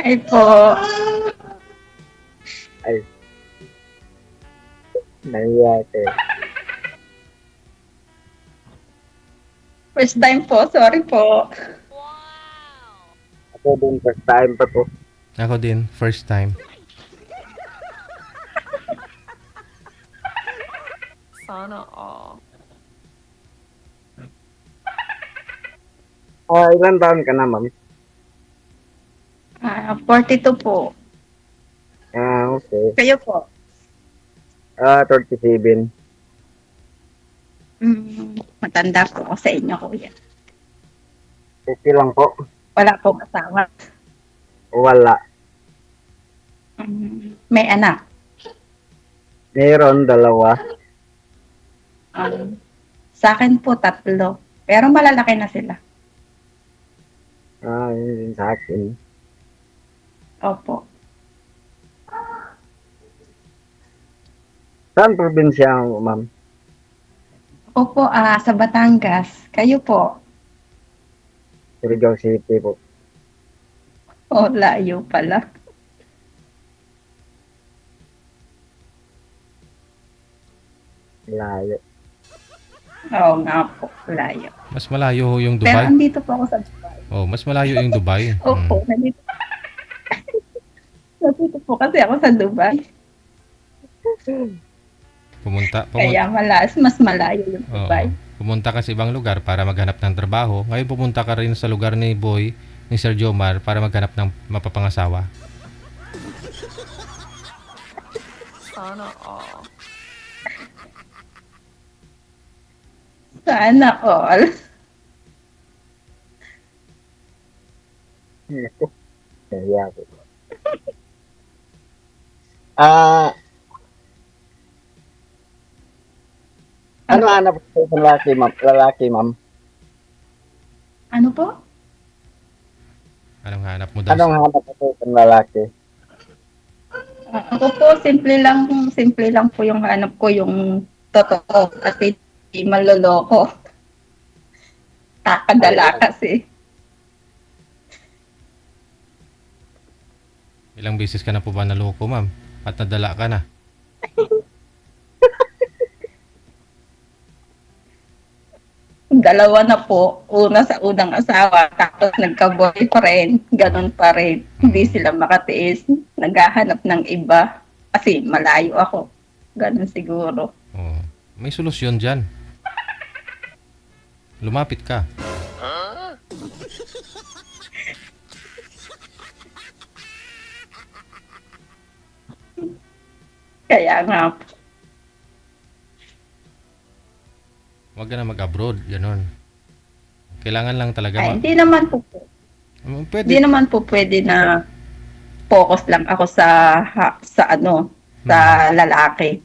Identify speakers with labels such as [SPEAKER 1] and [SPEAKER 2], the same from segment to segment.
[SPEAKER 1] Ay po.
[SPEAKER 2] Ay, nahiya ka.
[SPEAKER 1] First time po. Sorry po.
[SPEAKER 2] Ako din, first time pa to.
[SPEAKER 3] Ako din, first time.
[SPEAKER 4] Sana all.
[SPEAKER 2] Ilan taon ka na, ma'am?
[SPEAKER 1] 42 po.
[SPEAKER 2] Okay.
[SPEAKER 1] Kayo po?
[SPEAKER 2] 37.
[SPEAKER 1] Matanda po ako sa inyo, kuya.
[SPEAKER 2] Okay lang po.
[SPEAKER 1] Wala pong asawa.
[SPEAKER 2] Wala.
[SPEAKER 1] May anak.
[SPEAKER 2] Meron, dalawa.
[SPEAKER 1] Sa akin po, 3. Pero malalaki na sila.
[SPEAKER 2] Yun din sa akin.
[SPEAKER 1] Opo.
[SPEAKER 2] Saan probinsya, ma'am?
[SPEAKER 1] Ako po, sa Batangas. Kayo po?
[SPEAKER 2] Surigao City po.
[SPEAKER 1] Layo pala.
[SPEAKER 2] Layo.
[SPEAKER 1] Oo nga po, layo.
[SPEAKER 3] Mas malayo yung
[SPEAKER 1] Pero
[SPEAKER 3] Dubai.
[SPEAKER 1] andito po ako sa Dubai.
[SPEAKER 3] Oh, mas malayo yung Dubai.
[SPEAKER 1] Opo, nandito. Nandito po kasi ako sa Dubai.
[SPEAKER 3] Pumunta.
[SPEAKER 1] Kaya mas malayo yung
[SPEAKER 3] Oo.
[SPEAKER 1] Dubai.
[SPEAKER 3] Pumunta ka sa ibang lugar para maghanap ng trabaho. Ngayon pumunta ka rin sa lugar ni Boy, ni Sir Jomar, para maghanap ng mapapangasawa.
[SPEAKER 4] Sana all.
[SPEAKER 1] Sana all.
[SPEAKER 2] Nahiya ko. Ano hanap ko sa lalaki, ma'am? Lalaki, ma'am?
[SPEAKER 1] Ano po?
[SPEAKER 3] Anong hanap mo daw?
[SPEAKER 2] Anong hanap ko sa lalaki?
[SPEAKER 1] Ako po, simple lang po yung hanap ko, yung totoo. Kasi di maloloko. Takadala kasi.
[SPEAKER 3] Ilang beses ka na po ba naloko, ma'am? At nadala ka na?
[SPEAKER 1] Dalawa na po. Una sa unang asawa, tapos nagka-boyfriend. Ganon pa rin. Hindi sila makatiis. Naghahanap ng iba. Kasi malayo ako. Ganon siguro.
[SPEAKER 3] Oh, may solusyon dyan. Lumapit ka.
[SPEAKER 1] Kaya nga po.
[SPEAKER 3] Huwag ka na mag-abroad, ganon. Kailangan lang talaga
[SPEAKER 1] Ay, hindi naman po po.
[SPEAKER 3] Pwede.
[SPEAKER 1] Hindi naman po pwede na focus lang ako sa lalaki.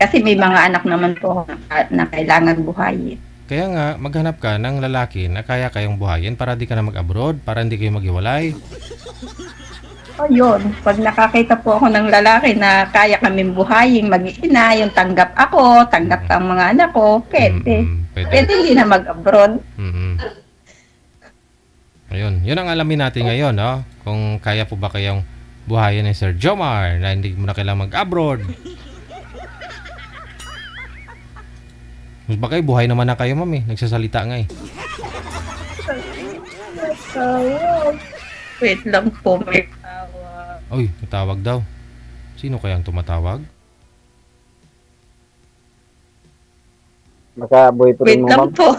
[SPEAKER 1] Kasi may mga anak naman po ako na kailangan buhayin.
[SPEAKER 3] Kaya nga, maghanap ka ng lalaki na kaya kayong buhayin para di ka na mag-abroad, para hindi kayo maghiwalay.
[SPEAKER 1] O yun, pag nakakita po ako ng lalaki na kaya kaming buhayin, mag-iina, yung tanggap ako, tanggap ang mga anak ko, pwede. Pwede hindi na mag-abroad.
[SPEAKER 3] Ayun, yun ang alamin natin ngayon, no? Kung kaya po ba kayong buhayin ni Sir Jomar na hindi mo na kailangang mag-abroad. Mas ba kayo, buhay naman na kayo, ma'am eh. Nagsasalita nga eh.
[SPEAKER 1] Wait lang po, may tawag.
[SPEAKER 3] Uy, natawag daw. Sino kayang tumatawag?
[SPEAKER 2] Maka-boyfriend
[SPEAKER 1] Wait
[SPEAKER 2] mo,
[SPEAKER 1] lang
[SPEAKER 2] ma'am?
[SPEAKER 1] po.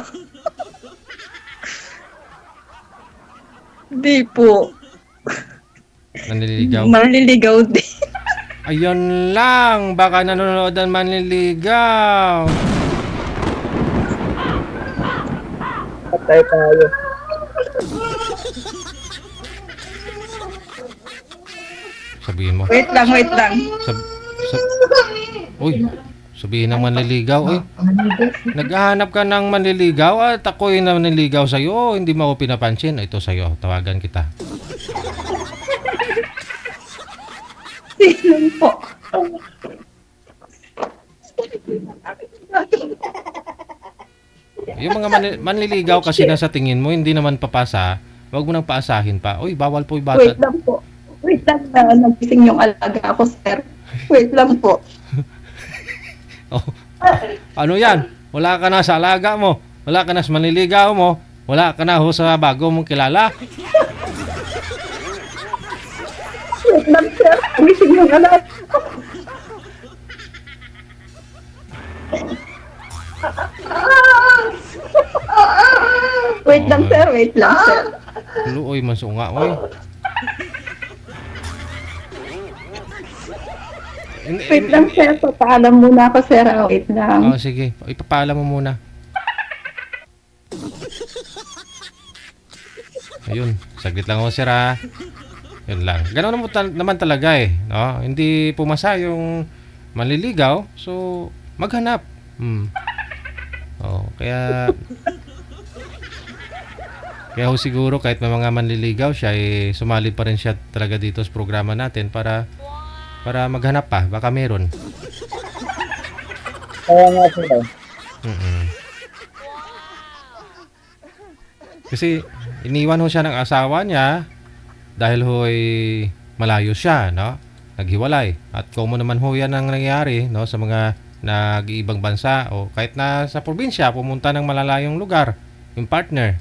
[SPEAKER 1] Hindi po.
[SPEAKER 3] Nanliligaw.
[SPEAKER 1] Manliligaw din.
[SPEAKER 3] Ayun lang, baka nanonood ang manliligaw.
[SPEAKER 2] Patay tayo.
[SPEAKER 3] Sabihin mo.
[SPEAKER 1] Wait lang.
[SPEAKER 3] Uy, sabihin ng manliligaw. Uy, naghahanap ka ng manliligaw at ako'y nanliligaw sa'yo. Hindi mo ako pinapansin. Ito sa'yo, tawagan kita.
[SPEAKER 1] Sino po?
[SPEAKER 3] Yung mga manliligaw kasi na sa tingin mo, hindi naman papasa. Wag mo nang paasahin pa. Uy, bawal po yung bata.
[SPEAKER 1] Wait lang po. Wait lang na nagising yung alaga ko, sir. Wait lang po.
[SPEAKER 3] Oh. Ano yan? Wala ka na sa alaga mo. Wala ka na sa manliligaw mo. Wala ka na ho sa bago mong kilala.
[SPEAKER 1] Wait lang, sir. Nagising yung alaga ko. Wait lang, sir. Wait lang, sir.
[SPEAKER 3] Luoy, masunga, oy.
[SPEAKER 1] Wait lang, sir. Papaalam muna ako, sir. Wait lang.
[SPEAKER 3] Oh, sige. Ipapaalam mo muna. Ayun, saglit lang ako, sir, ha. Yun lang. Ganoon naman talaga eh, no? Hindi pumasa yung manliligaw, so maghanap. Oh, kaya ho siguro kahit may mga manliligaw siya, eh, sumali pa rin siya talaga dito sa programa natin para maghanap pa, baka meron.
[SPEAKER 2] Kaya nga sila.
[SPEAKER 3] Kasi iniwan ho siya ng asawa niya dahil ho'y malayo siya, no? Naghiwalay. At kung mo naman ho yan ang nangyayari, no, sa mga nag-iibang bansa o kahit na sa probinsya, pumunta ng malalayong lugar, yung partner.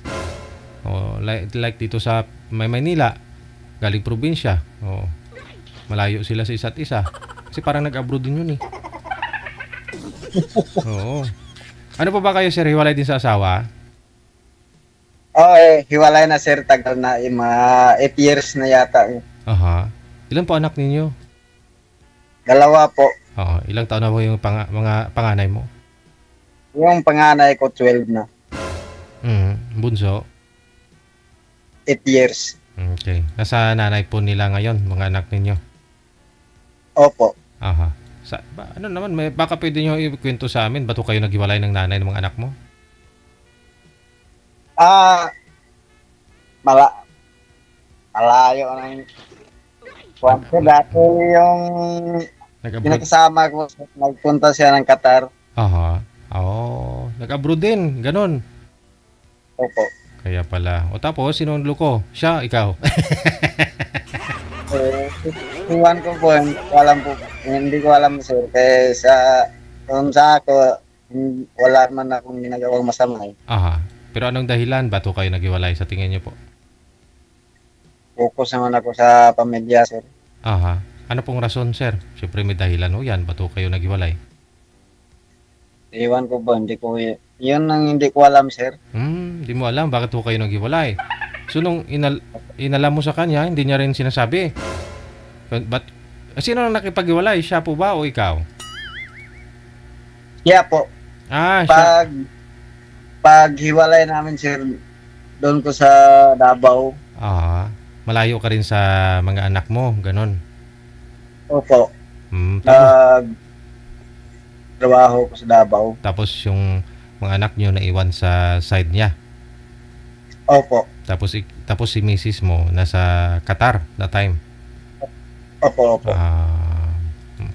[SPEAKER 3] O like dito sa Maynila, galing probinsya. O malayo sila sa isa't isa. Kasi parang nag-abroad din yun eh. Oo. Ano pa ba kayo, sir? Hiwalay din sa asawa?
[SPEAKER 2] Hiwalay na sir, tagal na, mga 8 years na yata.
[SPEAKER 3] Aha. Ilan po anak ninyo?
[SPEAKER 2] 2 po.
[SPEAKER 3] Oo. Ilang taon na po yung mga panganay mo?
[SPEAKER 2] Yung panganay ko 12 na.
[SPEAKER 3] Bunso?
[SPEAKER 2] 8 years.
[SPEAKER 3] Okay. Nasa nanay po nila ngayon, mga anak ninyo?
[SPEAKER 2] Opo.
[SPEAKER 3] Aha. Ano naman, baka pwede nyo ikwento sa amin, ba't kayo naghiwalay ng nanay ng mga anak mo?
[SPEAKER 2] Malayo ng kwento. Dati yung pinakasama ko, nagpunta siya ng Qatar.
[SPEAKER 3] Aha. Nag-abroad din, ganun.
[SPEAKER 2] Opo.
[SPEAKER 3] Kaya pala. O tapos, sinunlo ko? Siya, ikaw?
[SPEAKER 2] Iwan ko po, hindi ko alam sir. Kaya sa ako, wala man akong ginagawang masama.
[SPEAKER 3] Aha. Pero anong dahilan? Ba't kayo naghiwalay sa tingin niyo po?
[SPEAKER 2] Focus naman ako sa pamilya, sir.
[SPEAKER 3] Aha. Ano pong rason, sir? Siyempre may dahilan o yan. Ba't kayo naghiwalay?
[SPEAKER 2] Iwan ko ba? Yun ang hindi ko alam, sir.
[SPEAKER 3] Hindi mo alam. Bakit kayo naghiwalay? So, nung inalam mo sa kanya, hindi niya rin sinasabi. But, sino nang nakipaghiwalay? Siya po ba o ikaw?
[SPEAKER 2] Siya po.
[SPEAKER 3] Siya.
[SPEAKER 2] Paghiwalay namin, sir, doon ko sa Davao.
[SPEAKER 3] Malayo ka rin sa mga anak mo, ganon.
[SPEAKER 2] Opo. Trabaho ko sa Davao.
[SPEAKER 3] Tapos yung mga anak nyo naiwan sa side niya.
[SPEAKER 2] Opo.
[SPEAKER 3] Tapos si misis mo nasa Qatar that time.
[SPEAKER 2] Opo.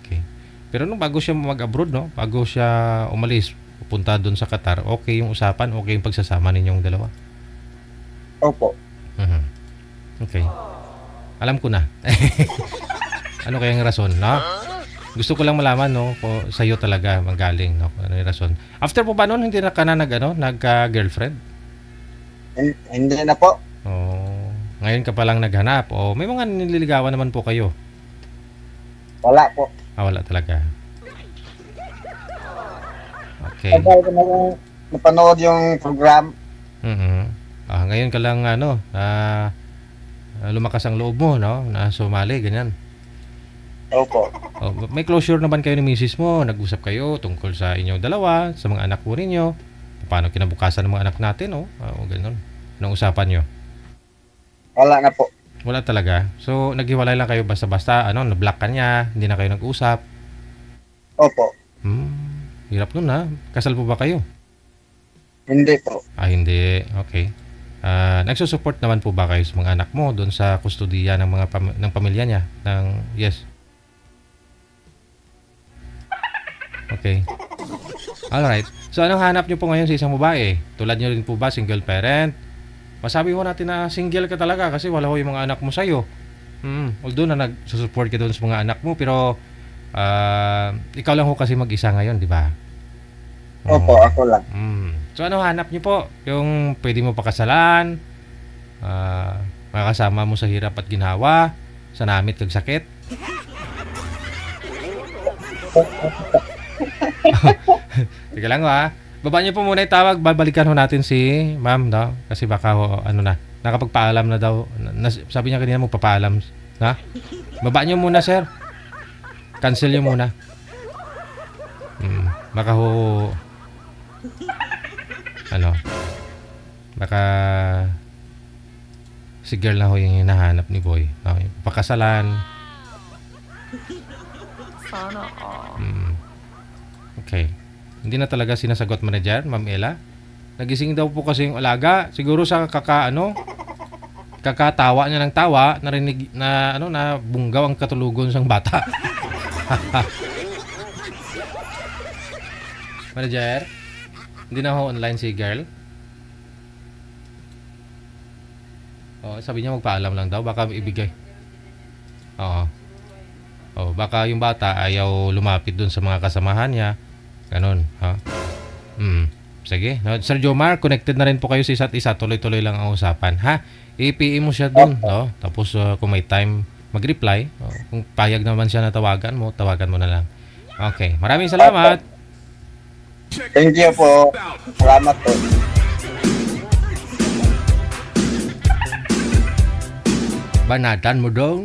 [SPEAKER 3] Okay. Pero nung bago siya mag-abroad, no? Bago siya umalis, pupunta doon sa Qatar, okay yung usapan, okay yung pagsasama ninyong dalawa?
[SPEAKER 2] Opo.
[SPEAKER 3] Okay. Alam ko na. Ano kayang rason, no? Gusto ko lang malaman, no, kung sa'yo talaga manggaling, no? Ano yung rason? After po ba noon, hindi na ka na nagka-girlfriend?
[SPEAKER 2] Hindi na po.
[SPEAKER 3] Ngayon ka palang naghanap. May mga nililigawan naman po kayo?
[SPEAKER 2] Wala po.
[SPEAKER 3] Wala talaga. Okay.
[SPEAKER 2] Sabay ko na napanood yung program.
[SPEAKER 3] Ngayon ka lang lumakas ang loob mo, no? Na sumali, ganyan.
[SPEAKER 2] Opo.
[SPEAKER 3] May closure naman kayo ni misis mo. Nag-usap kayo tungkol sa inyong dalawa, sa mga anak po ninyo. Paano kinabukasan ng mga anak natin, ganun. Anong usapan nyo?
[SPEAKER 2] Wala na po.
[SPEAKER 3] Wala talaga. So, naghiwalay lang kayo basta-basta, na-block ka niya, hindi na kayo nag-usap.
[SPEAKER 2] Opo.
[SPEAKER 3] Hirap nun, ha? Kasal po ba kayo?
[SPEAKER 2] Hindi po.
[SPEAKER 3] Hindi. Okay. Nagsusupport naman po ba kayo sa mga anak mo doon sa kustodiya ng mga ng pamilya niya? Yes. Okay. Alright. So, anong hanap niyo po ngayon sa isang babae? Tulad niyo rin po ba, single parent? masabi ho natin na single ka talaga kasi wala ho yung mga anak mo sa'yo. Although na nagsusupport ka doon sa mga anak mo, pero ikaw lang ho kasi mag-isa ngayon, di ba?
[SPEAKER 2] Opo, ako lang.
[SPEAKER 3] So ano hanap niyo po? Yung pwede mo pakasalan, makakasama mo sa hirap at ginhawa, sa namit kag sakit. Teka lang ho ha. Baba niyo po muna yung tawag, babalikan ho natin si ma'am, no? Kasi baka ho, ano na, nakapagpaalam na daw. Sabi niya kanina magpapaalam. Ha? Baba niyo muna, sir. Cancel niyo muna. Baka ho, ano, baka si girl na ho yung hinahanap ni boy. Okay. Pakasalan.
[SPEAKER 4] Sana all.
[SPEAKER 3] Okay. Hindi na talaga sinasagot manager, Ma'am Ella. Nagising daw po kasi yung alaga. Siguro sa kakatawa niya ng tawa, narinig na na bunggaw ang katulugon sang bata. Manager, hindi na ho online si girl. Sabi niya magpaalam lang daw, baka ibigay. Baka yung bata ayaw lumapit dun sa mga kasamahan niya. Ganon, ha? Sige. No, Sir Jomar, connected na rin po kayo sa isa't isa. Tuloy-tuloy lang ang usapan, ha? I-PM mo siya dun, no? Tapos kung may time, mag-reply. Kung payag naman siya na tawagan mo na lang. Okay. Maraming salamat.
[SPEAKER 2] Thank you po. Salamat po.
[SPEAKER 3] Banatan mo dong.